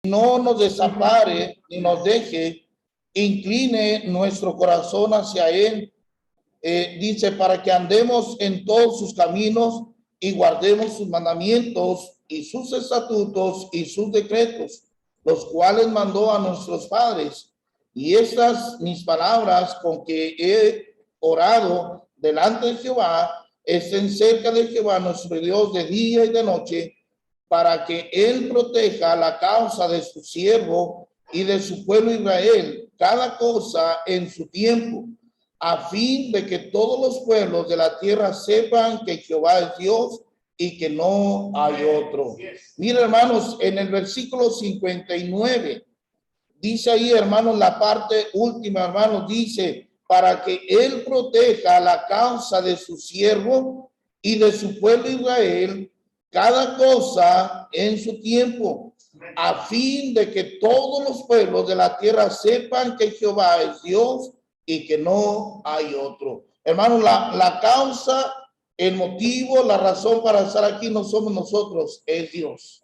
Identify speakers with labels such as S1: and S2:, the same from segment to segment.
S1: no nos desampare ni nos deje, incline nuestro corazón hacia Él. Dice, para que andemos en todos sus caminos y guardemos sus mandamientos y sus estatutos y sus decretos, los cuales mandó a nuestros padres. Y estas mis palabras con que he orado delante de Jehová, estén cerca de Jehová nuestro Dios de día y de noche, para que Él proteja la causa de su siervo y de su pueblo Israel, cada cosa en su tiempo, a fin de que todos los pueblos de la tierra sepan que Jehová es Dios y que no hay otro. Mira, hermanos, en el versículo 59, dice ahí, hermanos, la parte última, hermanos, dice, para que Él proteja la causa de su siervo y de su pueblo Israel, cada cosa en su tiempo, a fin de que todos los pueblos de la tierra sepan que Jehová es Dios y que no hay otro. Hermanos, la causa, el motivo, la razón para estar aquí no somos nosotros, es Dios.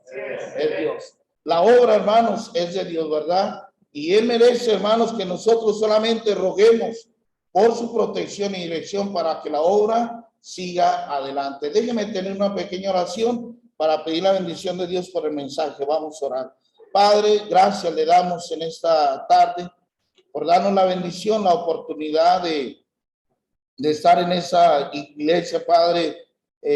S1: Es Dios. La obra, hermanos, es de Dios, ¿verdad? Y Él merece, hermanos, que nosotros solamente roguemos por su protección y dirección para que la obra siga adelante. Déjeme tener una pequeña oración para pedir la bendición de Dios por el mensaje. Vamos a orar. Padre, gracias le damos en esta tarde por darnos la bendición, la oportunidad de estar en esa iglesia, Padre,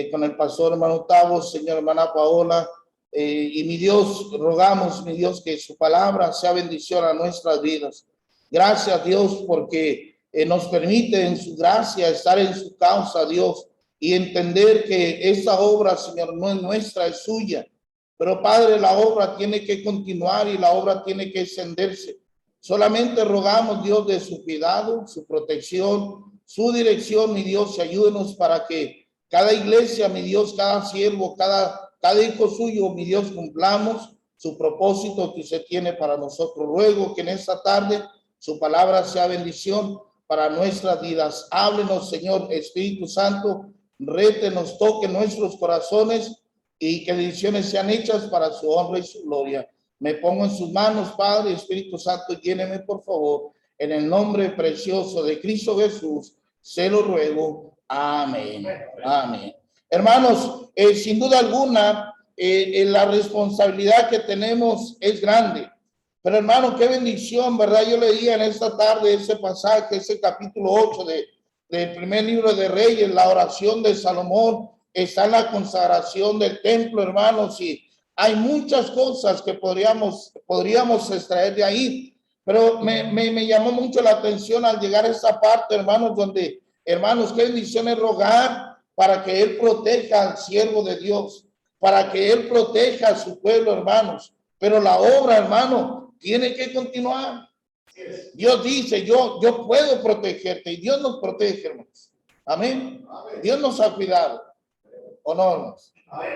S1: con el pastor hermano Tavo, señor hermana Paola, y mi Dios, rogamos, mi Dios, que su palabra sea bendición a nuestras vidas. Gracias, Dios, porque nos permite en su gracia estar en su causa, Dios, y entender que esta obra, Señor, no es nuestra, es suya. Pero, Padre, la obra tiene que continuar y la obra tiene que extenderse. Solamente rogamos, Dios, de su cuidado, su protección, su dirección, mi Dios, y ayúdenos para que cada iglesia, mi Dios, cada siervo, cada hijo suyo, mi Dios, cumplamos su propósito que usted tiene para nosotros. Ruego que en esta tarde su palabra sea bendición para nuestras vidas. Háblenos, Señor Espíritu Santo, rétenos, toque nuestros corazones y que decisiones sean hechas para su honra y su gloria. Me pongo en sus manos, Padre, Espíritu Santo, lléneme, por favor, en el nombre precioso de Cristo Jesús, se lo ruego. Amén. Amén. Hermanos, sin duda alguna, la responsabilidad que tenemos es grande. Pero hermano, qué bendición, ¿verdad? Yo leía en esta tarde ese pasaje, ese capítulo 8 del primer libro de Reyes, la oración de Salomón, está en la consagración del templo, hermanos, y hay muchas cosas que podríamos extraer de ahí, pero me llamó mucho la atención al llegar a esa parte, hermanos, donde, hermanos, qué bendición es rogar para que Él proteja al siervo de Dios, para que Él proteja a su pueblo, hermanos. Pero la obra, hermano, tiene que continuar. Dios dice, yo puedo protegerte, y Dios nos protege, hermanos. Amén. Dios nos ha cuidado. ¿O no, hermanos?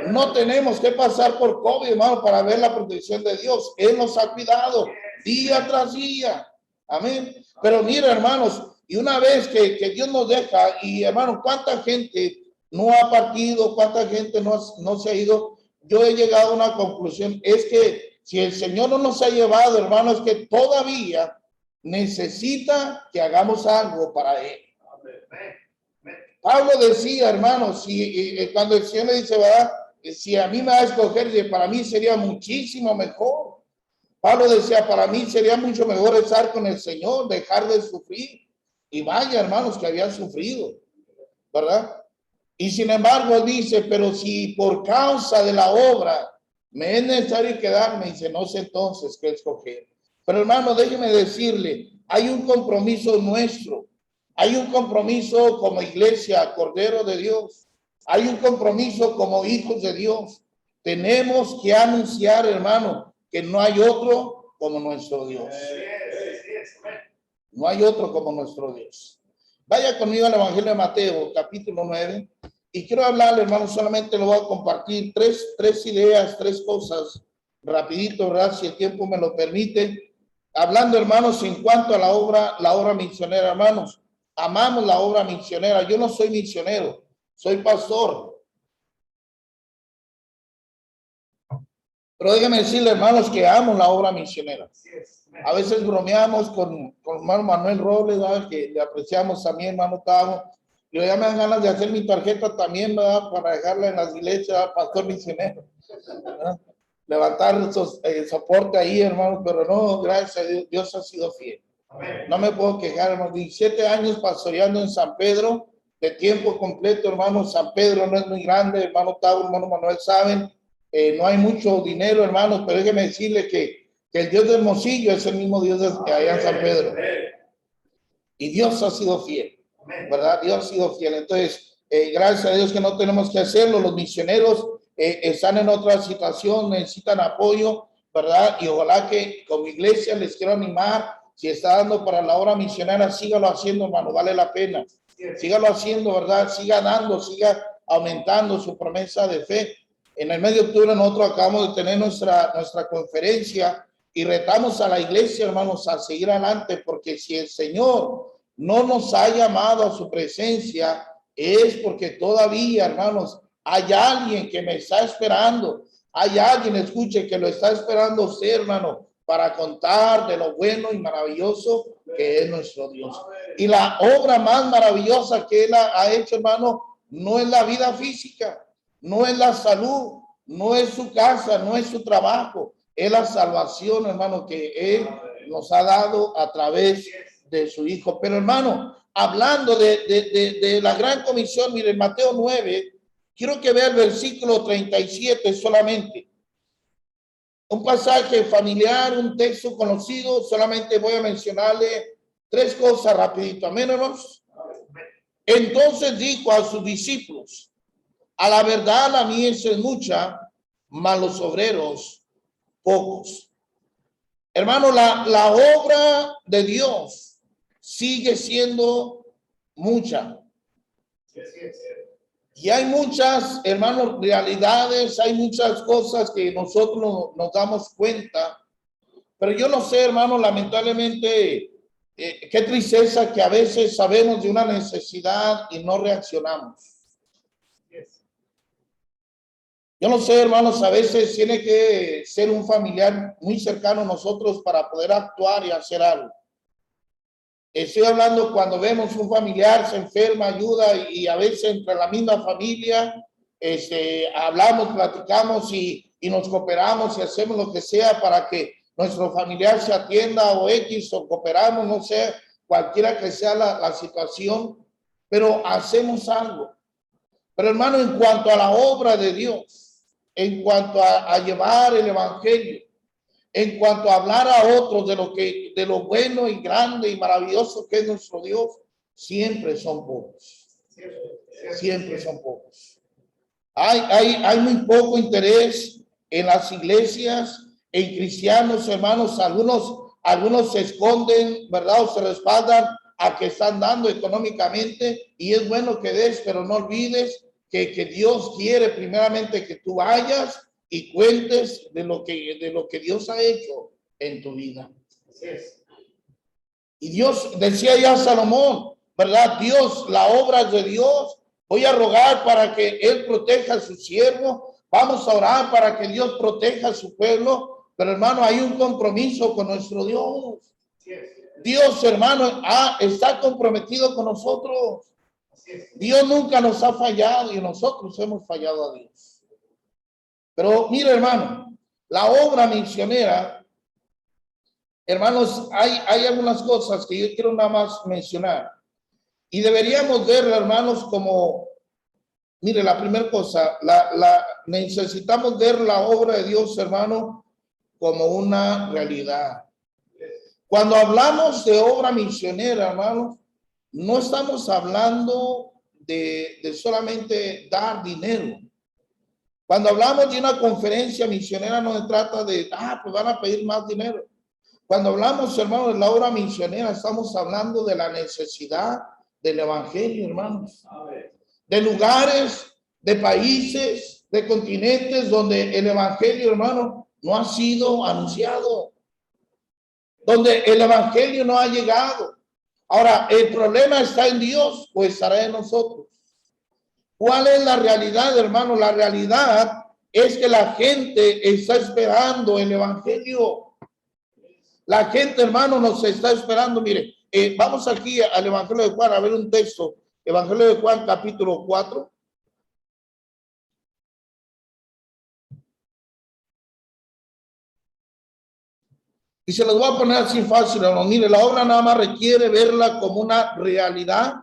S1: No tenemos que pasar por COVID, hermano, para ver la protección de Dios. Él nos ha cuidado día tras día. Amén. Pero mira, hermanos, y una vez que Dios nos deja, y hermano, cuánta gente no ha partido, cuánta gente no se ha ido. Yo he llegado a una conclusión, es que si el Señor no nos ha llevado, hermano, es que todavía necesita que hagamos algo para Él. Pablo decía, hermanos, cuando el Señor le dice, ¿verdad? Si a mí me va a escoger, para mí sería muchísimo mejor. Pablo decía, para mí sería mucho mejor estar con el Señor, dejar de sufrir. Y vaya, hermanos, que había sufrido, ¿verdad? Y sin embargo, él dice, pero si por causa de la obra me es necesario quedarme, dice, no sé entonces qué escoger. Pero hermano, déjeme decirle, hay un compromiso nuestro. Hay un compromiso como iglesia, Cordero de Dios. Hay un compromiso como hijos de Dios. Tenemos que anunciar, hermano, que no hay otro como nuestro Dios. No hay otro como nuestro Dios. Vaya conmigo al Evangelio de Mateo, capítulo 9. Y quiero hablarle, hermano, solamente lo voy a compartir tres ideas, tres cosas, rapidito, ¿verdad? Si el tiempo me lo permite. Hablando, hermanos, en cuanto a la obra misionera, hermanos. Amamos la obra misionera. Yo no soy misionero, soy pastor. Pero déjenme decirle, hermanos, que amo la obra misionera. A veces bromeamos con hermano Manuel Robles, ¿verdad? Que le apreciamos también, hermano Tavo. Y ya me dan ganas de hacer mi tarjeta también, ¿verdad? Para dejarla en las iglesias, ¿verdad? Pastor misionero, ¿verdad? Levantar soporte ahí, hermano, pero no, gracias a Dios, Dios ha sido fiel. No me puedo quejar, hermano. 17 años pastoreando en San Pedro, de tiempo completo, hermano. San Pedro no es muy grande, hermano Tavo, hermano Manuel, saben. No hay mucho dinero, hermanos, pero déjeme decirle que el Dios de Hermosillo es el mismo Dios de allá en San Pedro. Y Dios ha sido fiel, ¿verdad? Dios ha sido fiel. Entonces, gracias a Dios que no tenemos que hacerlo. Los misioneros están en otra situación, necesitan apoyo, ¿verdad? Y ojalá que como iglesia les quiero animar. Si está dando para la obra misionera, sígalo haciendo, hermano, vale la pena. Sígalo haciendo, ¿verdad? Siga dando, siga aumentando su promesa de fe. En el mes de octubre nosotros acabamos de tener nuestra conferencia y retamos a la iglesia, hermanos, a seguir adelante, porque si el Señor no nos ha llamado a su presencia, es porque todavía, hermanos, hay alguien que me está esperando. Hay alguien, escuche, que lo está esperando usted, hermano, para contar de lo bueno y maravilloso que es nuestro Dios. Y la obra más maravillosa que Él ha hecho, hermano, no es la vida física, no es la salud, no es su casa, no es su trabajo, es la salvación, hermano, que Él nos ha dado a través de su Hijo. Pero, hermano, hablando de la gran comisión, mire, Mateo 9, quiero que vea el versículo 37 solamente. Un pasaje familiar, un texto conocido, solamente voy a mencionarle 3 cosas rapidito. Amén, hermanos. Entonces dijo a sus discípulos: a la verdad la mies es mucha, mas los obreros pocos. Hermano, la obra de Dios sigue siendo mucha. Y hay muchas, hermanos, realidades, hay muchas cosas que nosotros nos damos cuenta. Pero yo no sé, hermano, lamentablemente, qué tristeza que a veces sabemos de una necesidad y no reaccionamos. Yo no sé, hermanos, a veces tiene que ser un familiar muy cercano a nosotros para poder actuar y hacer algo. Estoy hablando cuando vemos un familiar se enferma, ayuda, y a veces entre la misma familia hablamos, platicamos y nos cooperamos y hacemos lo que sea para que nuestro familiar se atienda o X, o cooperamos, no sé, cualquiera que sea la situación, pero hacemos algo. Pero, hermano, en cuanto a la obra de Dios, en cuanto a llevar el evangelio, en cuanto a hablar a otros de lo bueno y grande y maravilloso que es nuestro Dios, siempre son pocos. Siempre son pocos. Hay muy poco interés en las iglesias, en cristianos, hermanos. Algunos se esconden, ¿verdad? O se respaldan a que están dando económicamente, y es bueno que des, pero no olvides que Dios quiere primeramente que tú vayas y cuentes de lo que Dios ha hecho en tu vida. Y Dios, decía ya Salomón, ¿verdad? Dios, la obra es de Dios. Voy a rogar para que Él proteja a su siervo. Vamos a orar para que Dios proteja a su pueblo. Pero, hermano, hay un compromiso con nuestro Dios. Dios, hermano, está comprometido con nosotros. Dios nunca nos ha fallado y nosotros hemos fallado a Dios. Pero mire, hermano, la obra misionera, hermanos, hay algunas cosas que yo quiero nada más mencionar. Y deberíamos verla, hermanos, como, mire, la primera cosa, necesitamos ver la obra de Dios, hermano, como una realidad. Cuando hablamos de obra misionera, hermanos, no estamos hablando de solamente dar dinero. Cuando hablamos de una conferencia misionera, no se trata de, pues van a pedir más dinero. Cuando hablamos, hermanos, de la obra misionera, estamos hablando de la necesidad del evangelio, hermanos. De lugares, de países, de continentes donde el evangelio, hermano, no ha sido anunciado. Donde el evangelio no ha llegado. Ahora, ¿el problema está en Dios o estará en nosotros? ¿Cuál es la realidad, hermano? La realidad es que la gente está esperando el evangelio. La gente, hermano, nos está esperando. Mire, vamos aquí al Evangelio de Juan a ver un texto. Evangelio de Juan, capítulo 4. Y se los voy a poner así fácil, hermano. Mire, la obra nada más requiere verla como una realidad,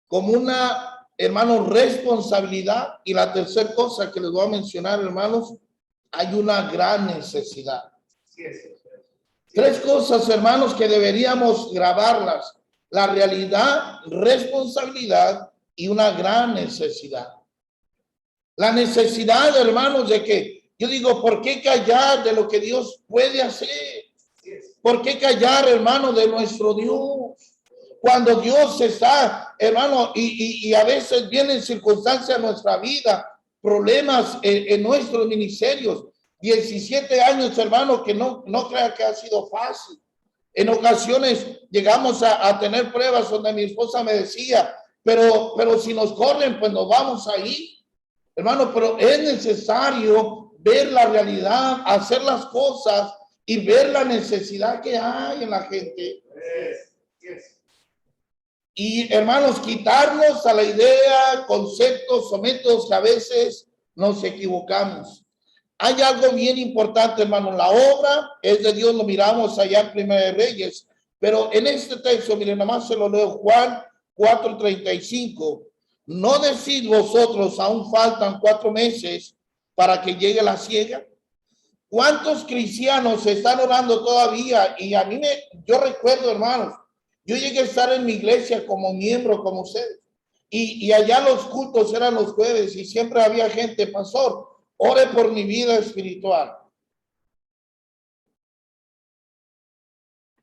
S1: como una, hermano, responsabilidad. Y la tercera cosa que les voy a mencionar, hermanos, hay una gran necesidad. Tres cosas, hermanos, que deberíamos grabarlas: la realidad, responsabilidad y una gran necesidad. La necesidad, hermanos, de que yo digo, ¿por qué callar de lo que Dios puede hacer? ¿Por qué callar, hermano, de nuestro Dios? Cuando Dios está, hermano, y a veces vienen circunstancias en nuestra vida, problemas en nuestros ministerios. 17 años, hermano, que no crea que ha sido fácil. En ocasiones llegamos a tener pruebas donde mi esposa me decía, pero si nos corren, pues nos vamos a ir. Hermano, pero es necesario ver la realidad, hacer las cosas y ver la necesidad que hay en la gente. Y, hermanos, quitarnos a la idea, conceptos o métodos que a veces nos equivocamos. Hay algo bien importante, hermano. La obra es de Dios, lo miramos allá en Primera de Reyes. Pero en este texto, miren, nomás se lo leo, Juan 4:35. ¿No decís vosotros, aún faltan 4 meses para que llegue la siega? ¿Cuántos cristianos están orando todavía? Y a mí yo recuerdo, hermanos, yo llegué a estar en mi iglesia como miembro, como ustedes. Y allá los cultos eran los jueves y siempre había gente, pastor, ore por mi vida espiritual.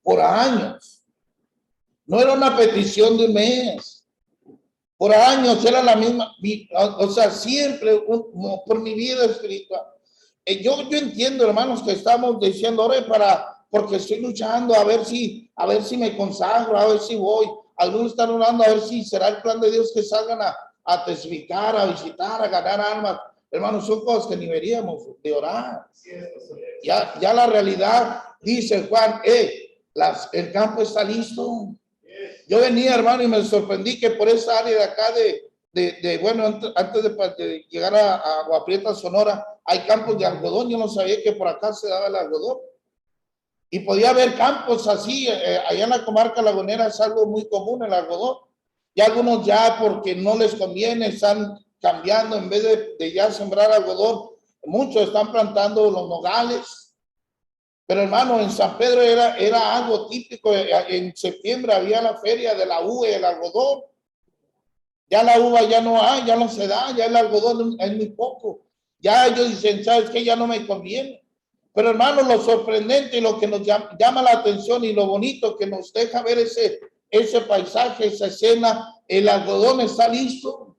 S1: Por años. No era una petición de un mes. Por años era la misma, o sea, siempre por mi vida espiritual. Yo entiendo, hermanos, que estamos diciendo, ore porque estoy luchando a ver si me consagro, a ver si voy. Algunos están orando a ver si será el plan de Dios que salgan a testificar, a visitar, a ganar almas. Hermanos, son cosas que ni deberíamos de orar. Ya la realidad, dice Juan, el campo está listo. Yo venía, hermano, y me sorprendí que por esa área de acá bueno, antes de llegar a Agua Prieta, Sonora, hay campos de algodón. Yo no sabía que por acá se daba el algodón. Y podía haber campos así, allá en la comarca lagunera es algo muy común el algodón. Y algunos ya, porque no les conviene, están cambiando, en vez de ya sembrar algodón, muchos están plantando los nogales. Pero, hermano, en San Pedro era algo típico. En septiembre había la feria de la uva y el algodón. Ya la uva ya no hay, ya no se da, ya el algodón es muy poco. Ya ellos dicen, ¿sabes qué? Ya no me conviene. Pero, hermano, lo sorprendente y lo que nos llama la atención y lo bonito que nos deja ver ese paisaje, esa escena, el algodón está listo.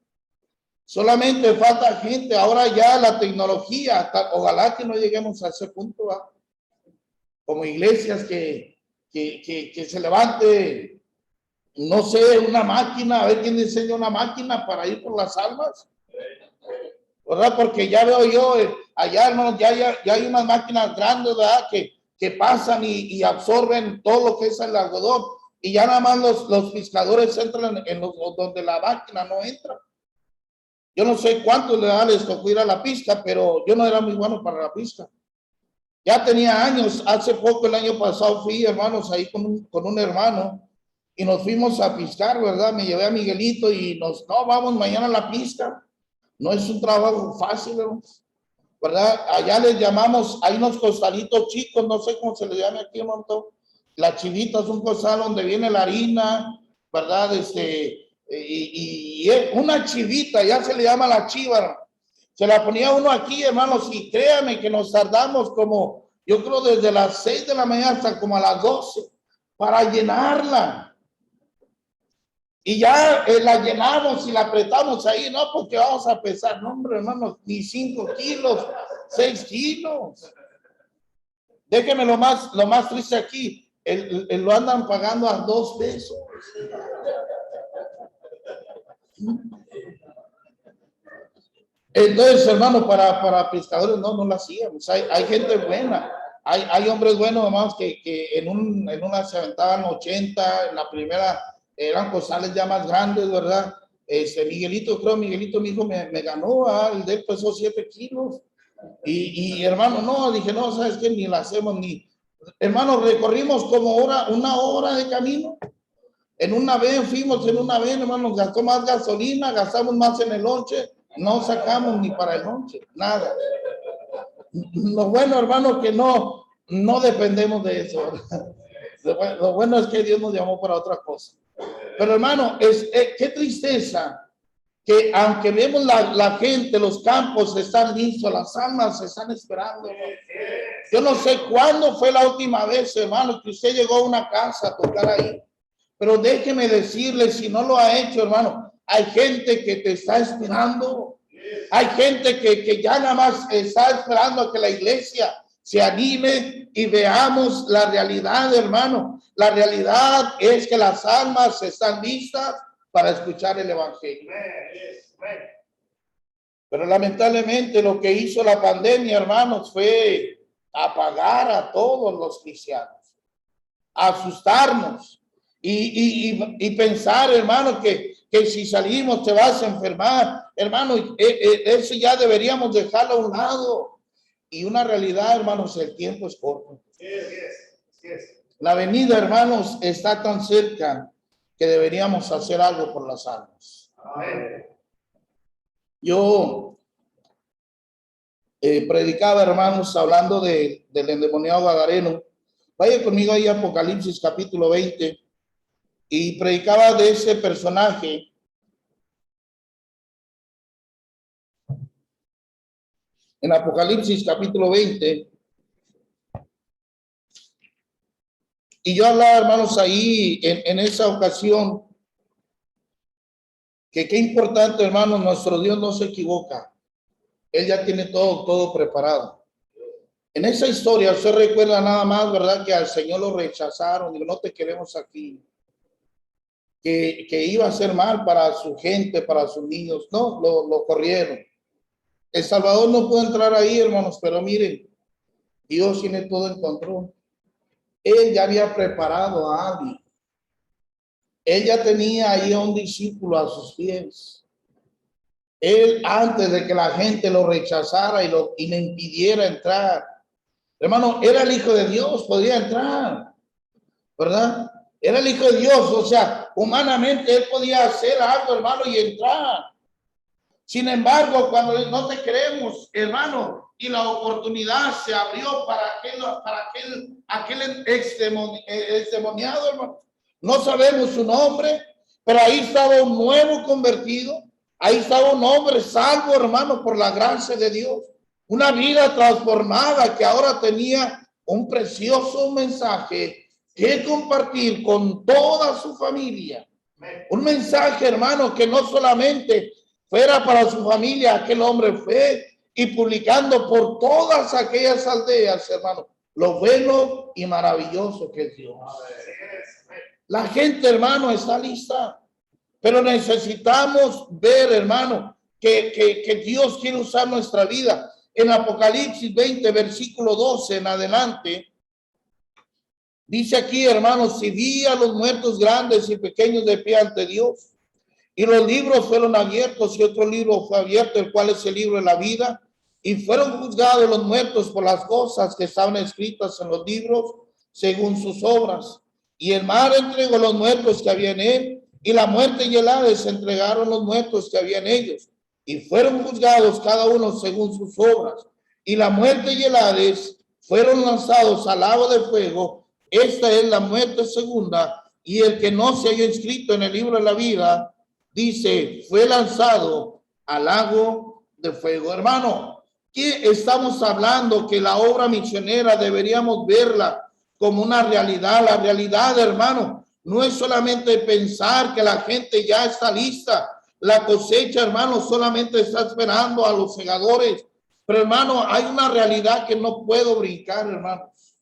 S1: Solamente falta gente. Ahora ya la tecnología, ojalá que no lleguemos a ese punto, ¿va? Como iglesias que se levante, no sé, una máquina, a ver quién diseña una máquina para ir por las almas, ¿verdad? Porque ya veo yo allá, hermanos, ya hay unas máquinas grandes, ¿verdad? Que pasan y absorben todo lo que es el algodón, y ya nada más los pescadores entran en los donde la máquina no entra. Yo no sé cuántos les tocó ir a la pizca, pero yo no era muy bueno para la pizca. Ya tenía años, hace poco, el año pasado fui, hermanos, ahí con un hermano, y nos fuimos a piscar, ¿verdad? Me llevé a Miguelito y no, vamos mañana a la pista. No es un trabajo fácil, ¿verdad? Allá les llamamos, hay unos costalitos chicos, no sé cómo se les llama aquí, hermano. La chivita es un costal donde viene la harina, ¿verdad? Y una chivita, ya se le llama la chiva. Se la ponía uno aquí, hermanos, y créanme que nos tardamos como, yo creo, desde las 6 de la mañana hasta como a las 12 para llenarla. Y ya la llenamos y la apretamos ahí, no, porque vamos a pesar, no, hombre, hermanos, ni 5 kilos, 6 kilos. Déjenme lo más triste aquí, lo andan pagando a 2 pesos. Entonces, hermano, para pescadores no lo hacíamos. Hay gente buena. Hay hombres buenos, hermanos, que en una se aventaban 80, en la primera eran costales ya más grandes, ¿verdad? Miguelito, Miguelito, mi hijo, me ganó, el de él pesó 7 kilos. Y hermano, no, dije, no, ¿sabes qué? Ni la hacemos, ni. Hermano, recorrimos como una hora de camino. Fuimos en una vez, hermano, nos gastó más gasolina, gastamos más en el lonche, no sacamos ni para el lonche, nada. Lo bueno, hermano, que no dependemos de eso. Lo bueno es que Dios nos llamó para otra cosa. Pero hermano, qué tristeza que aunque vemos la gente, los campos están listos, las almas se están esperando. Yo no sé cuándo fue la última vez, hermano, que usted llegó a una casa a tocar ahí. Pero déjeme decirle, si no lo ha hecho, hermano, hay gente que te está esperando. Hay gente que ya nada más está esperando a que la iglesia se anime y veamos la realidad, hermano. La realidad es que las almas están listas para escuchar el evangelio. Pero lamentablemente lo que hizo la pandemia, hermanos, fue apagar a todos los cristianos, asustarnos y pensar, hermano, que si salimos te vas a enfermar, hermano, eso ya deberíamos dejarlo a un lado. Y una realidad, hermanos, el tiempo es corto. La venida, hermanos, está tan cerca que deberíamos hacer algo por las almas. Yo predicaba, hermanos, hablando del endemoniado gadareno. Vaya conmigo ahí a Apocalipsis capítulo 20 y predicaba de ese personaje. En Apocalipsis capítulo 20. Y yo hablaba, hermanos, ahí en esa ocasión que qué importante, hermanos, nuestro Dios no se equivoca. Él ya tiene todo preparado. En esa historia, usted recuerda nada más, ¿verdad? Que al Señor lo rechazaron. Digo, no te queremos aquí. Que iba a ser mal para su gente, para sus niños. No, lo corrieron. El Salvador no puede entrar ahí, hermanos, pero miren, Dios tiene todo en control. Él ya había preparado a alguien. Él ya tenía ahí a un discípulo a sus pies. Él, antes de que la gente lo rechazara y le impidiera entrar, hermano, era el Hijo de Dios, podía entrar, ¿verdad? Era el Hijo de Dios, o sea, humanamente él podía hacer algo, hermano, y entrar. Sin embargo, cuando no te creemos, hermano, y la oportunidad se abrió para aquel exdemoniado, hermano. No sabemos su nombre, pero ahí estaba un nuevo convertido. Ahí estaba un hombre salvo, hermano, por la gracia de Dios. Una vida transformada que ahora tenía un precioso mensaje que compartir con toda su familia. Un mensaje, hermano, que no solamente fuera para su familia, aquel hombre fue y publicando por todas aquellas aldeas, hermano, lo bueno y maravilloso que es Dios. La gente, hermano, está lista, pero necesitamos ver, hermano, que Dios quiere usar nuestra vida. En Apocalipsis 20, versículo 12 en adelante, dice aquí, hermanos, si vi a los muertos grandes y pequeños de pie ante Dios, y los libros fueron abiertos, y otro libro fue abierto, el cual es el libro de la vida, y fueron juzgados los muertos por las cosas que estaban escritas en los libros, según sus obras. Y el mar entregó los muertos que había en él, y la muerte y el Hades entregaron los muertos que había en ellos, y fueron juzgados cada uno según sus obras. Y la muerte y el Hades fueron lanzados al lago de fuego. Esta es la muerte segunda, y el que no se haya inscrito en el libro de la vida, dice, fue lanzado al lago de fuego. Hermano, ¿qué estamos hablando? Que la obra misionera deberíamos verla como una realidad. La realidad, hermano, no es solamente pensar que la gente ya está lista. La cosecha, hermano, solamente está esperando a los segadores. Pero, hermano, hay una realidad que no puedo brincar, hermanos.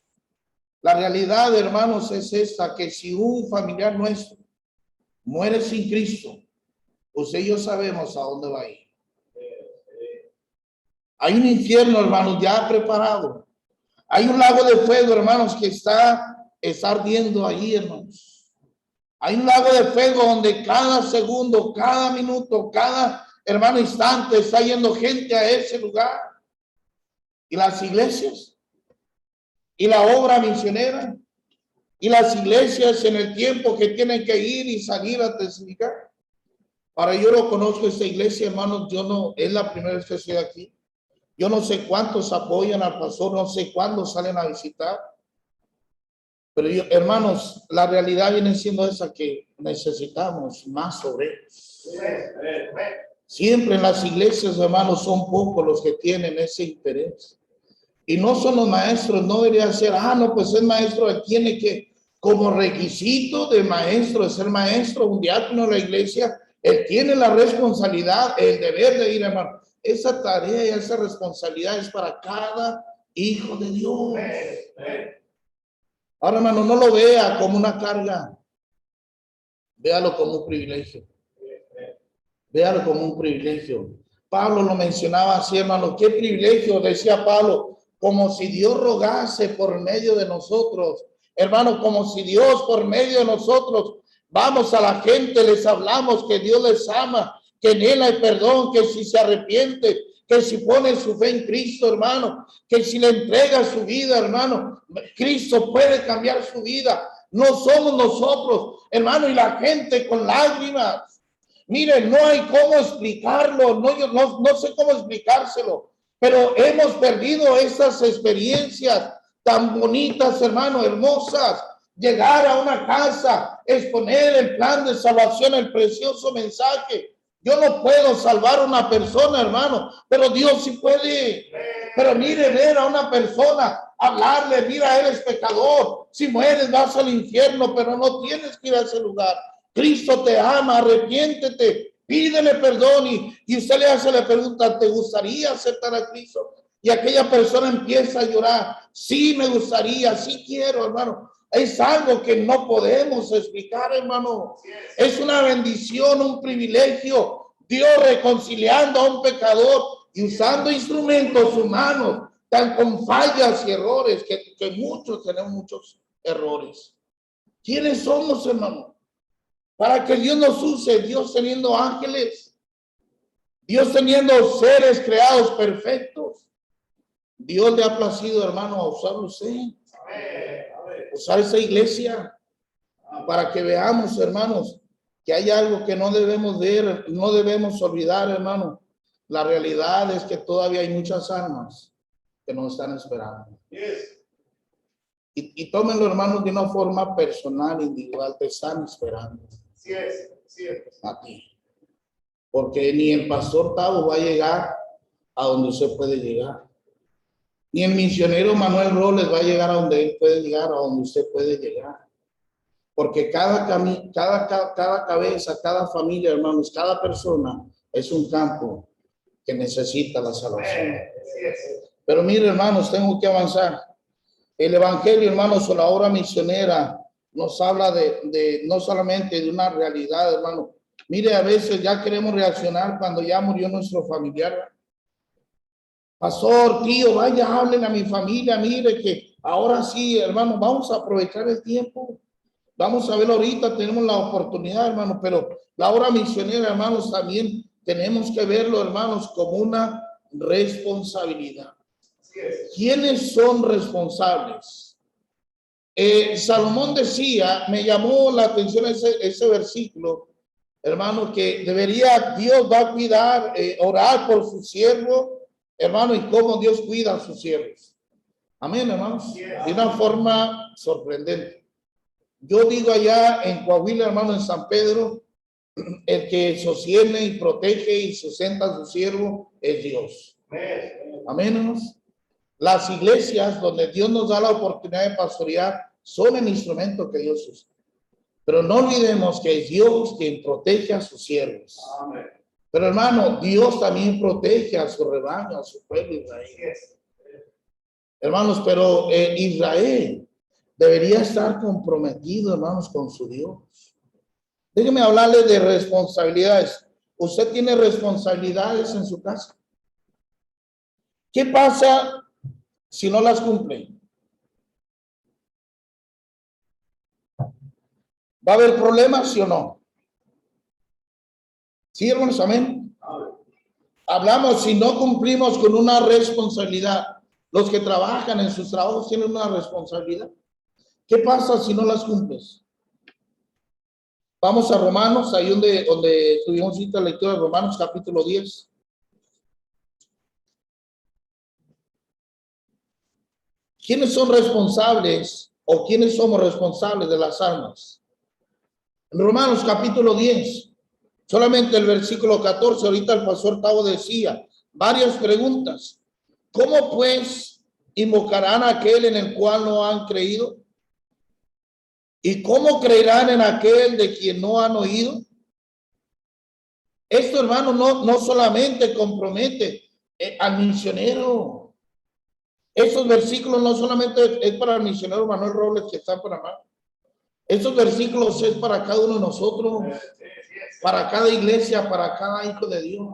S1: La realidad, hermanos, es esta, que si un familiar nuestro muere sin Cristo, usted y yo sabemos a dónde va a ir. Hay un infierno, hermanos, ya preparado. Hay un lago de fuego, hermanos, que está ardiendo ahí, hermanos. Hay un lago de fuego donde cada segundo, cada minuto, cada, hermano, instante está yendo gente a ese lugar. Y las iglesias, y la obra misionera, y las iglesias en el tiempo que tienen que ir y salir a testificar. Ahora yo lo conozco esta iglesia, hermanos, yo no, es la primera vez que estoy aquí. Yo no sé cuántos apoyan al pastor, no sé cuándo salen a visitar. Pero yo, hermanos, la realidad viene siendo esa, que necesitamos más obreros. Siempre en las iglesias, hermanos, son pocos los que tienen ese interés. Y no son los maestros, no debería ser, no, pues el maestro, él tiene que, como requisito de maestro, de ser maestro, un diácono de la iglesia, él tiene la responsabilidad, el deber de ir, hermano. Esa tarea y esa responsabilidad es para cada hijo de Dios. Ahora, hermano, no lo vea como una carga. Véalo como un privilegio. Véalo como un privilegio. Pablo lo mencionaba así, hermano. Qué privilegio, decía Pablo, como si Dios rogase por medio de nosotros. Hermano, como si Dios por medio de nosotros vamos a la gente, les hablamos que Dios les ama, que en Él hay perdón, que si se arrepiente, que si pone su fe en Cristo, hermano, que si le entrega su vida, hermano, Cristo puede cambiar su vida. No somos nosotros, hermano, y la gente con lágrimas. Miren, no hay cómo explicarlo, no sé cómo explicárselo, pero hemos perdido esas experiencias tan bonitas, hermano, hermosas. Llegar a una casa, exponer el plan de salvación, el precioso mensaje. Yo no puedo salvar a una persona, hermano, pero Dios sí puede. Pero mire, ver a una persona, hablarle, mira, eres pecador. Si mueres vas al infierno, pero no tienes que ir a ese lugar. Cristo te ama, arrepiéntete, pídele perdón y usted le hace la pregunta, ¿te gustaría aceptar a Cristo? Y aquella persona empieza a llorar, sí me gustaría, sí quiero, hermano. Es algo que no podemos explicar, hermano. Es una bendición, un privilegio. Dios reconciliando a un pecador y usando instrumentos humanos, tan con fallas y errores, que muchos tenemos muchos errores. ¿Quiénes somos, hermano? Para que Dios nos use, Dios teniendo ángeles, Dios teniendo seres creados perfectos. Dios le ha placido, hermano, a usar usted, usar esa iglesia, para que veamos, hermanos, que hay algo que no debemos ver, no debemos olvidar, hermano. La realidad es que todavía hay muchas almas que nos están esperando. Y tómenlo, hermanos, de una forma personal, individual, te están esperando. Sí es. A ti. Porque ni el pastor Tavo va a llegar a donde usted puede llegar. Ni el misionero Manuel Robles va a llegar a donde él puede llegar, a donde usted puede llegar. Porque cada cabeza, cada familia, hermanos, cada persona es un campo que necesita la salvación. Pero mire, hermanos, tengo que avanzar. El evangelio, hermanos, o la obra misionera nos habla de no solamente de una realidad, hermano. Mire, a veces ya queremos reaccionar cuando ya murió nuestro familiar. Pastor, tío, vaya, hablen a mi familia, mire que ahora sí, hermano, vamos a aprovechar el tiempo. Vamos a ver ahorita, tenemos la oportunidad, hermano, pero la obra misionera, hermanos, también tenemos que verlo, hermanos, como una responsabilidad. ¿Quiénes son responsables? Salomón decía, me llamó la atención ese versículo, hermano, que Dios va a cuidar, orar por su siervo, hermano, y cómo Dios cuida a sus siervos. Amén, hermanos. De una forma sorprendente. Yo digo allá en Coahuila, hermano, en San Pedro, el que sostiene y protege y sustenta a su siervo es Dios. Amén, hermanos. Las iglesias donde Dios nos da la oportunidad de pastorear son el instrumento que Dios usa. Pero no olvidemos que es Dios quien protege a sus siervos. Amén. Pero hermano, Dios también protege a su rebaño, a su pueblo Israel. Hermanos, pero Israel debería estar comprometido, hermanos, con su Dios. Déjenme hablarles de responsabilidades. ¿Usted tiene responsabilidades en su casa? ¿Qué pasa si no las cumplen? ¿Va a haber problemas, sí o no? ¿Sí, hermanos? Amén. Hablamos si no cumplimos con una responsabilidad. Los que trabajan en sus trabajos tienen una responsabilidad. ¿Qué pasa si no las cumples? Vamos a Romanos, ahí donde tuvimos cita lectura de Romanos capítulo 10. ¿Quiénes son responsables o quiénes somos responsables de las almas? En Romanos capítulo 10, solamente el versículo 14, ahorita el pastor Tavo decía, varias preguntas. ¿Cómo pues invocarán a aquel en el cual no han creído? ¿Y cómo creerán en aquel de quien no han oído? Esto, hermano, no solamente compromete al misionero. Estos versículos no solamente es para el misionero Manuel Robles que está en Panamá. Estos versículos es para cada uno de nosotros, para cada iglesia, para cada hijo de Dios.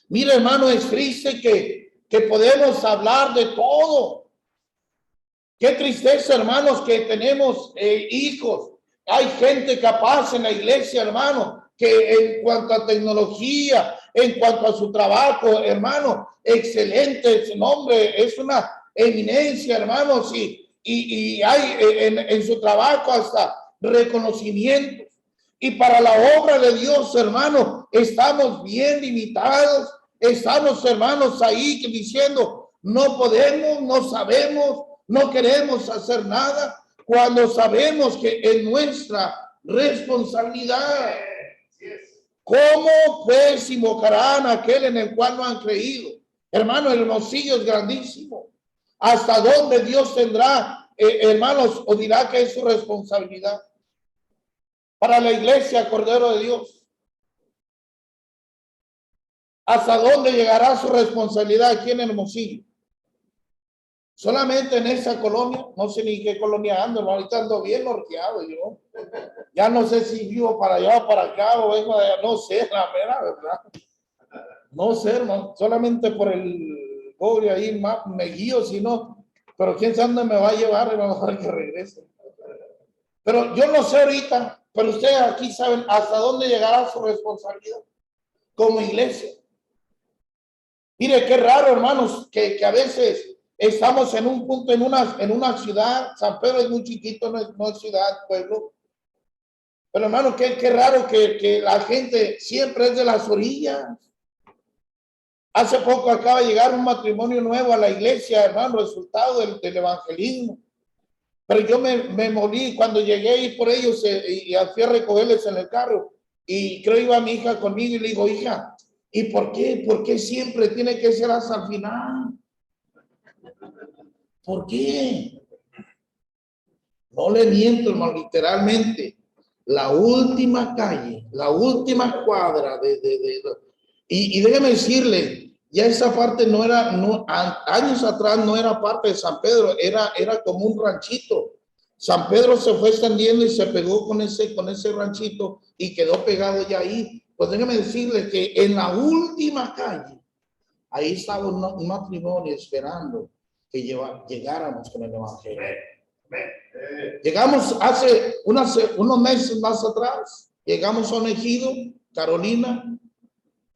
S1: Mira, hermano, es triste que podemos hablar de todo. Qué tristeza, hermanos, que tenemos hijos. Hay gente capaz en la iglesia, hermano, que en cuanto a tecnología, en cuanto a su trabajo, hermano, excelente, su nombre es una eminencia, hermanos, y hay en su trabajo hasta reconocimientos. Y para la obra de Dios, hermano, estamos bien limitados. Estamos, hermanos, ahí diciendo, no podemos, no sabemos, no queremos hacer nada, cuando sabemos que es nuestra responsabilidad. ¿Cómo pues invocarán a aquel en el cual no han creído? Hermano, el Hermosillo es grandísimo. ¿Hasta dónde Dios tendrá, hermanos, o dirá que es su responsabilidad? Para la iglesia, Cordero de Dios. ¿Hasta dónde llegará su responsabilidad aquí en Hermosillo? Solamente en esa colonia, no sé ni qué colonia ando, ahorita ando bien norteado yo. Ya no sé si vivo para allá o para acá o vengo de allá, no sé, la mera verdad. No sé, hermano, solamente por el pobre ahí me guío, si no, pero quién sabe dónde me va a llevar, hermano, para que regrese. Pero yo no sé ahorita, pero ustedes aquí saben hasta dónde llegará su responsabilidad como iglesia. Mire, qué raro, hermanos, que a veces estamos en un punto, en una ciudad. San Pedro es muy chiquito, no es ciudad, pueblo. Pero, hermano, qué raro que la gente siempre es de las orillas. Hace poco acaba de llegar un matrimonio nuevo a la iglesia, hermano, resultado del evangelismo. Pero yo me morí cuando llegué y por ellos y fui a recogerles en el carro. Y creo iba mi hija conmigo y le digo, hija, ¿y por qué? ¿Por qué siempre tiene que ser hasta el final? ¿Por qué? No le miento, hermano, literalmente. La última calle, la última cuadra y déjeme decirle, ya esa parte no era, años atrás no era parte de San Pedro, era como un ranchito. San Pedro se fue extendiendo y se pegó con ese ranchito y quedó pegado ya ahí. Pues déjeme decirle que en la última calle, ahí estaba un matrimonio esperando que llegáramos con el evangelio. Llegamos hace unos meses más atrás, llegamos a un ejido, Carolina,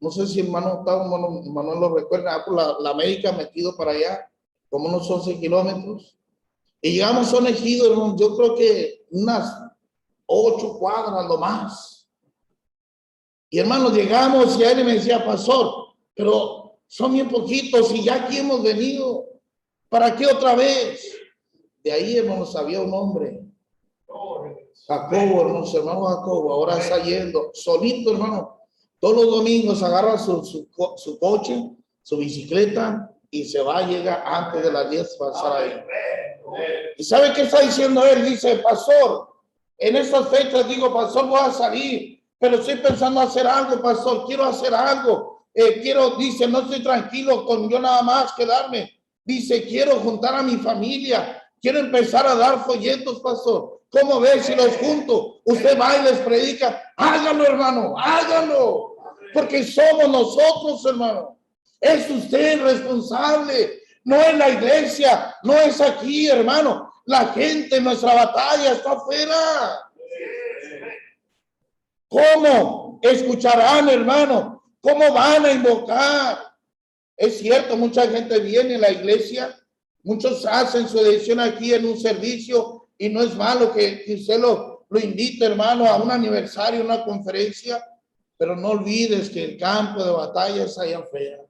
S1: no sé si hermano Manuel lo recuerda, por la América metido para allá, como unos 11 kilómetros, y llegamos a un ejido, hermano, yo creo que unas 8 cuadras lo más. Y hermano, llegamos y él me decía, pastor, pero son bien poquitos y ya aquí hemos venido, ¿para qué otra vez? De ahí, hermanos, había un hombre, Jacobo, hermanos, hermano Jacobo, ahora está yendo solito, hermano. Todos los domingos agarra su coche, su bicicleta y se va, llega antes de las 10 para estar ahí. ¿Y sabe qué está diciendo él? Dice, pastor, en estas fechas digo, pastor, voy a salir, pero estoy pensando hacer algo, pastor, quiero hacer algo. Dice, no estoy tranquilo con yo nada más quedarme. Dice, quiero juntar a mi familia. Quiero empezar a dar folletos, pastor. ¿Cómo ves si los junto? Usted va y les predica. Háganlo, hermano, háganlo. Porque somos nosotros, hermano. Es usted responsable. No es la iglesia, no es aquí, hermano. La gente en nuestra batalla está afuera. ¿Cómo escucharán, hermano? ¿Cómo van a invocar? Es cierto, mucha gente viene a la iglesia, muchos hacen su edición aquí en un servicio y no es malo que usted lo invite, hermano, a un aniversario, una conferencia, pero no olvides que el campo de batalla es allá afuera.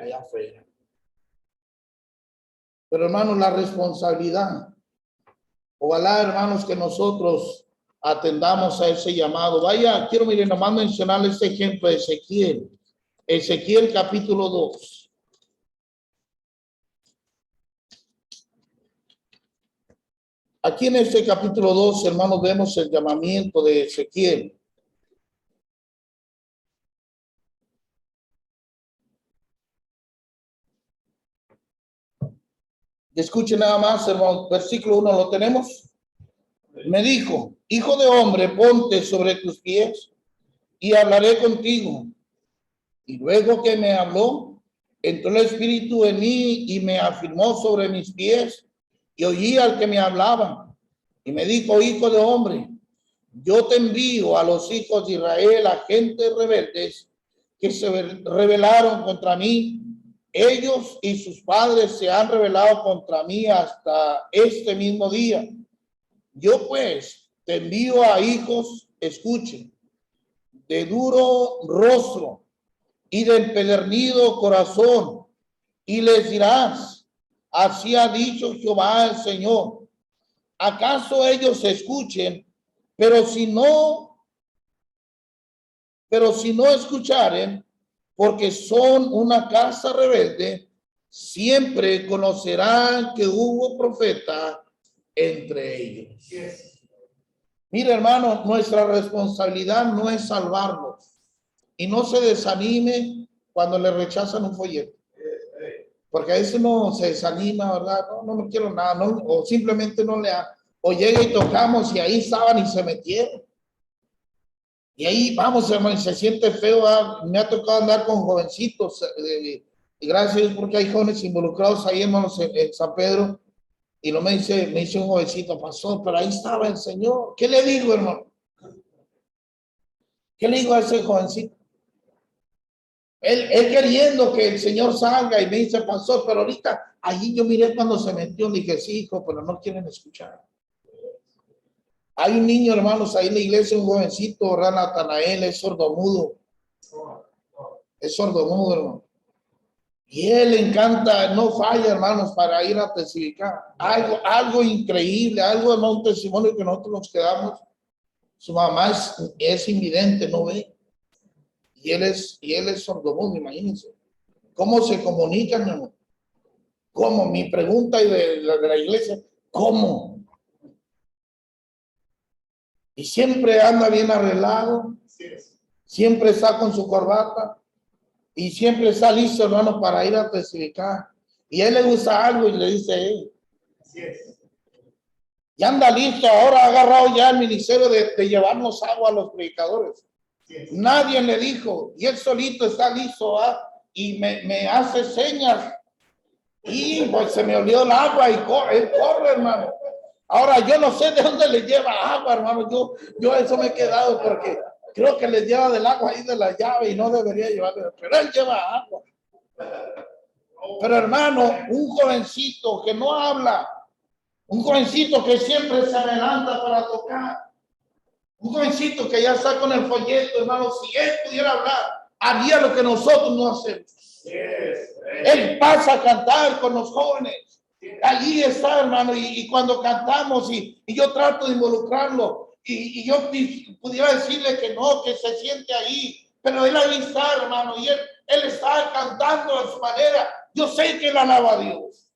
S1: Allá afuera. Pero hermanos, la responsabilidad, ojalá, hermanos, que nosotros atendamos a ese llamado. Vaya, quiero, miren, nomás mencionar este ejemplo de Ezequiel. Ezequiel capítulo 2. Aquí en este capítulo 2, hermanos, vemos el llamamiento de Ezequiel. Escuchen nada más, hermano, versículo 1, ¿lo tenemos? Me dijo, hijo de hombre, ponte sobre tus pies y hablaré contigo. Y luego que me habló, entró el Espíritu en mí y me afirmó sobre mis pies y oí al que me hablaba. Y me dijo, hijo de hombre, yo te envío a los hijos de Israel, a gentes rebeldes que se rebelaron contra mí. Ellos y sus padres se han rebelado contra mí hasta este mismo día. Yo pues te envío a hijos, escuchen, de duro rostro y de empedernido corazón, y les dirás, así ha dicho Jehová el Señor. ¿Acaso ellos escuchen? Pero si no escucharen, porque son una casa rebelde, siempre conocerán que hubo profeta entre ellos. Mira, hermano, nuestra responsabilidad no es salvarlos. Y no se desanime cuando le rechazan un folleto. Porque a veces uno se desanima, ¿verdad? No quiero nada, no, o simplemente no le ha, o llega y tocamos y ahí estaban y se metieron. Y ahí vamos, hermano, y se siente feo. Me ha tocado andar con jovencitos, y gracias a Dios porque hay jóvenes involucrados ahí, hermanos, en San Pedro. Y no me dice un jovencito, pastor, pero ahí estaba el Señor. ¿Qué le digo, hermano? ¿Qué le digo a ese jovencito? Él queriendo que el Señor salga y me dice, pastor, pero ahorita allí yo miré cuando se metió, dije, sí, hijo, pero no quieren escuchar. Hay un niño, hermanos, ahí en la iglesia, un jovencito, Natanael, es sordomudo. Es sordomudo, hermano. Y él le encanta, no falla, hermanos, para ir a testificar. Algo increíble, algo, hermano, un testimonio que nosotros nos quedamos. Su mamá es invidente, no ve. Y él es sordomudo, imagínense. ¿Cómo se comunican, hermano? ¿Cómo? Mi pregunta de la iglesia, ¿cómo? Y siempre anda bien arreglado, siempre está con su corbata y siempre está listo, hermano, para ir a testificar. Y a él le gusta algo y le dice, hey, ya anda listo, ahora ha agarrado ya el ministerio de llevarnos agua a los predicadores. Nadie le dijo, y él solito está listo, y me hace señas. Y pues se me olvidó el agua y él corre, hermano. Ahora yo no sé de dónde le lleva agua, hermano. Yo eso me he quedado porque creo que le lleva del agua ahí de la llave y no debería llevarle, pero él lleva agua. Pero hermano, un jovencito que no habla, un jovencito que siempre se adelanta para tocar, un jovencito que ya está con el folleto, hermano, si él pudiera hablar, haría lo que nosotros no hacemos. Él pasa a cantar con los jóvenes. Allí está, hermano, y cuando cantamos y yo trato de involucrarlo y yo pudiera decirle que no, que se siente ahí, pero él ahí está, hermano, y él está cantando a su manera. Yo sé que él alaba a Dios.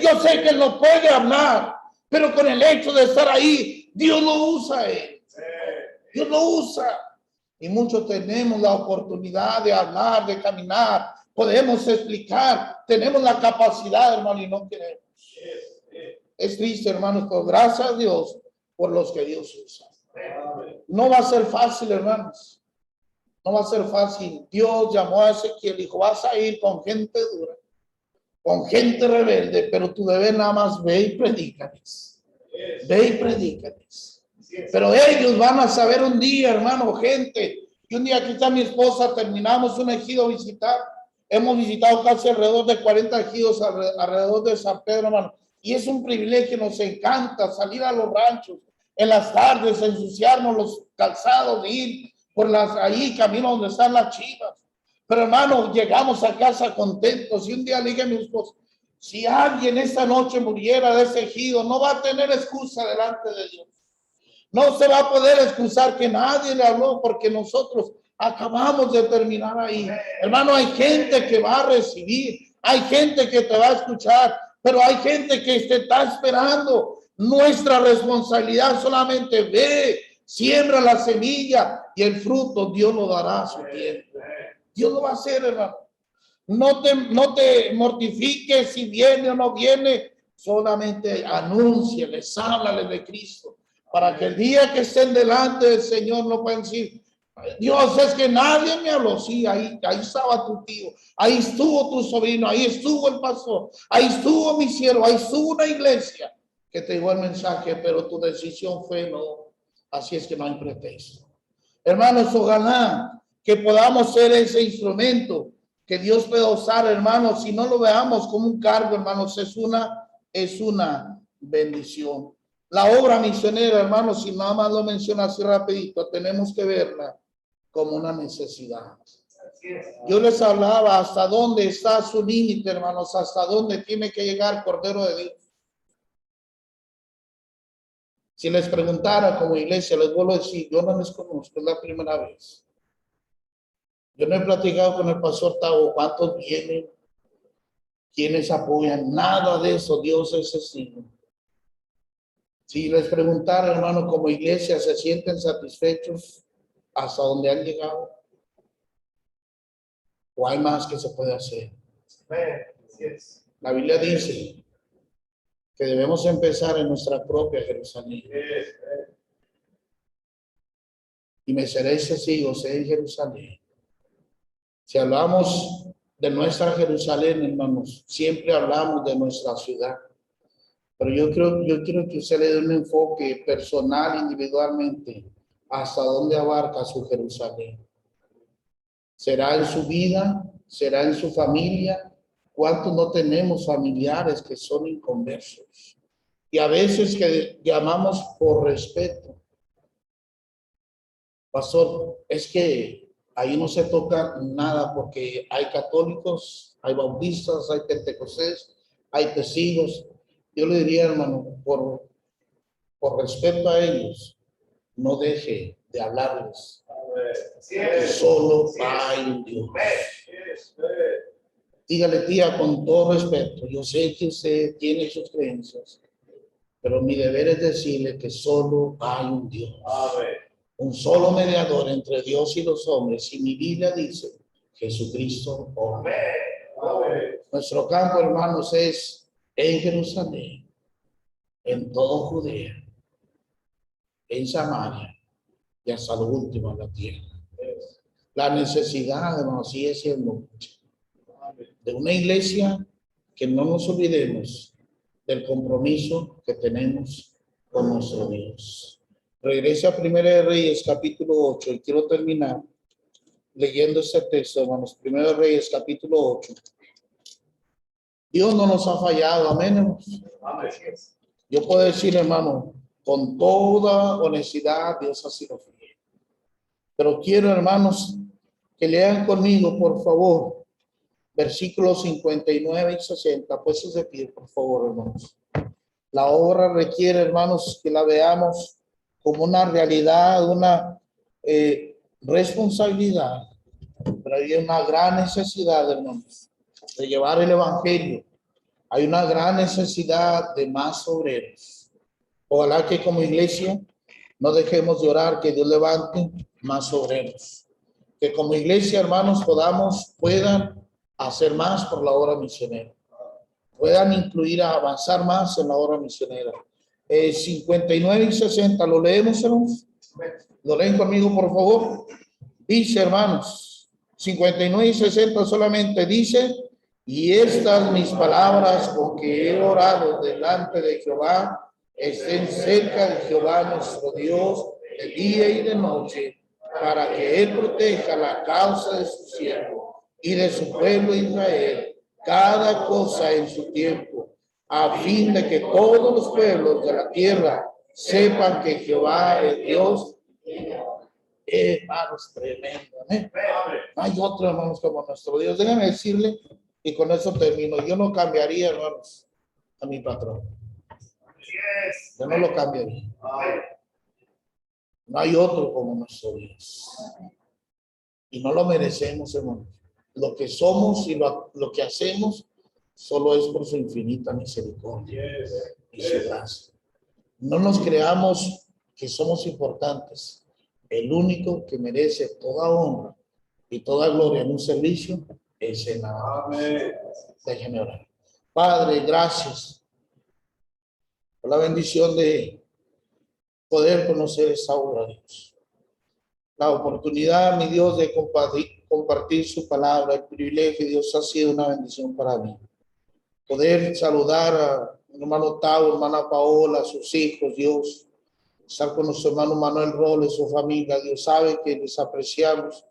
S1: Yo sé que él no puede hablar, pero con el hecho de estar ahí, Dios lo usa a él. Dios lo usa. Y muchos tenemos la oportunidad de hablar, de caminar, podemos explicar, tenemos la capacidad, hermano, y no queremos. Es triste, hermanos, pero gracias a Dios por los que Dios usa. No va a ser fácil, hermanos. No va a ser fácil. Dios llamó a Ezequiel y dijo, vas a ir con gente dura, con gente rebelde, pero tu deber nada más ve y predícales. Ve y predícales. Pero ellos van a saber un día, hermano, gente. Y un día aquí está mi esposa, terminamos un ejido visitar. Hemos visitado casi alrededor de 40 ejidos alrededor de San Pedro, hermano. Y es un privilegio, nos encanta salir a los ranchos en las tardes, ensuciarnos los calzados, ir por las ahí camino donde están las chivas. Pero hermano, llegamos a casa contentos. Y un día le dije a mi esposa, si alguien esta noche muriera de ese ejido, no va a tener excusa delante de Dios. No se va a poder excusar que nadie le habló porque nosotros acabamos de terminar ahí. Hermano, hay gente que va a recibir, hay gente que te va a escuchar, pero hay gente que te está esperando. Nuestra responsabilidad solamente ve, siembra la semilla y el fruto Dios lo dará a su tiempo. Dios lo va a hacer, hermano. No te mortifiques si viene o no viene, solamente anúnciales, háblales de Cristo. Para que el día que estén delante del Señor no puedan decir, Dios, es que nadie me habló. Sí, ahí estaba tu tío, ahí estuvo tu sobrino, ahí estuvo el pastor, ahí estuvo mi siervo, ahí estuvo una iglesia que te dio el mensaje, pero tu decisión fue no. Así es que no hay pretexto. Hermanos, ojalá que podamos ser ese instrumento que Dios pueda usar, hermanos. Si no lo veamos como un cargo, hermanos, es una bendición. La obra misionera, hermanos, si nada más lo menciona así rapidito, tenemos que verla como una necesidad. Yo les hablaba hasta dónde está su límite, hermanos, hasta dónde tiene que llegar el Cordero de Dios. Si les preguntara como iglesia, les vuelvo a decir, yo no les conozco, es la primera vez. Yo no he platicado con el pastor Tavo cuántos vienen, quiénes apoyan, nada de eso. Dios es así. Si les preguntara, hermano, como iglesia, ¿se sienten satisfechos hasta donde han llegado? ¿O hay más que se puede hacer? La Biblia dice que debemos empezar en nuestra propia Jerusalén. Y me seréis testigos en Jerusalén. Si hablamos de nuestra Jerusalén, hermanos, siempre hablamos de nuestra ciudad. Pero yo quiero que usted le dé un enfoque personal, individualmente, hasta dónde abarca su Jerusalén. ¿Será en su vida? ¿Será en su familia? ¿Cuántos no tenemos familiares que son inconversos? Y a veces que llamamos por respeto. Pastor, es que ahí no se toca nada porque hay católicos, hay bautistas, hay pentecostés, hay testigos. Yo le diría, hermano, por respeto a ellos, no deje de hablarles. Que solo hay un Dios. Dígale, tía, con todo respeto, yo sé que usted tiene sus creencias, pero mi deber es decirle que solo hay un Dios. Un solo mediador entre Dios y los hombres. Y mi Biblia dice, Jesucristo hombre. Nuestro campo, hermanos, es en Jerusalén, en todo Judea, en Samaria y hasta lo último en la tierra. La necesidad, hermanos, sigue siendo mucha. De una iglesia que no nos olvidemos del compromiso que tenemos con nuestro Dios. Regrese a Primera de Reyes, capítulo 8, y quiero terminar leyendo este texto, hermanos. Primera de Reyes, capítulo 8. Dios no nos ha fallado, amén, hermanos. Yo puedo decir, hermano, con toda honestidad, Dios ha sido fiel. Pero quiero, hermanos, que lean conmigo, por favor, versículos 59 y 60. Pues de pie, por favor, hermanos. La obra requiere, hermanos, que la veamos como una realidad, una responsabilidad. Pero hay una gran necesidad, hermanos, de llevar el evangelio. Hay una gran necesidad de más obreros. Ojalá que como iglesia no dejemos de orar que Dios levante más obreros. Que como iglesia, hermanos, puedan hacer más por la obra misionera. Puedan incluir a avanzar más en la obra misionera. 59 y 60, ¿lo leemos, hermanos? ¿Lo leen conmigo, por favor? Dice, hermanos, 59 y 60 solamente dice, y estas mis palabras con que he orado delante de Jehová, estén cerca de Jehová nuestro Dios de día y de noche, para que él proteja la causa de su siervo y de su pueblo Israel, cada cosa en su tiempo, a fin de que todos los pueblos de la tierra sepan que Jehová es Dios. Hermanos, tremendo, ¿eh? Hay otro, hermanos, como nuestro Dios. Déjenme decirle, y con eso termino. Yo no cambiaría, hermanos, a mi patrón. Yo no lo cambiaría. No hay otro como nuestro Dios. Y no lo merecemos, hermanos. Lo que somos y lo que hacemos solo es por su infinita misericordia y su gracia. No nos creamos que somos importantes. El único que merece toda honra y toda gloria en un servicio es el amado. Déjeme orar. Padre, gracias por la bendición de poder conocer esta obra, Dios. La oportunidad, mi Dios, de compartir su palabra, el privilegio, Dios, ha sido una bendición para mí. Poder saludar a mi hermano Tavo, hermana Paola, a sus hijos, Dios. Estar con nuestro hermano Manuel Robles, su familia. Dios sabe que les apreciamos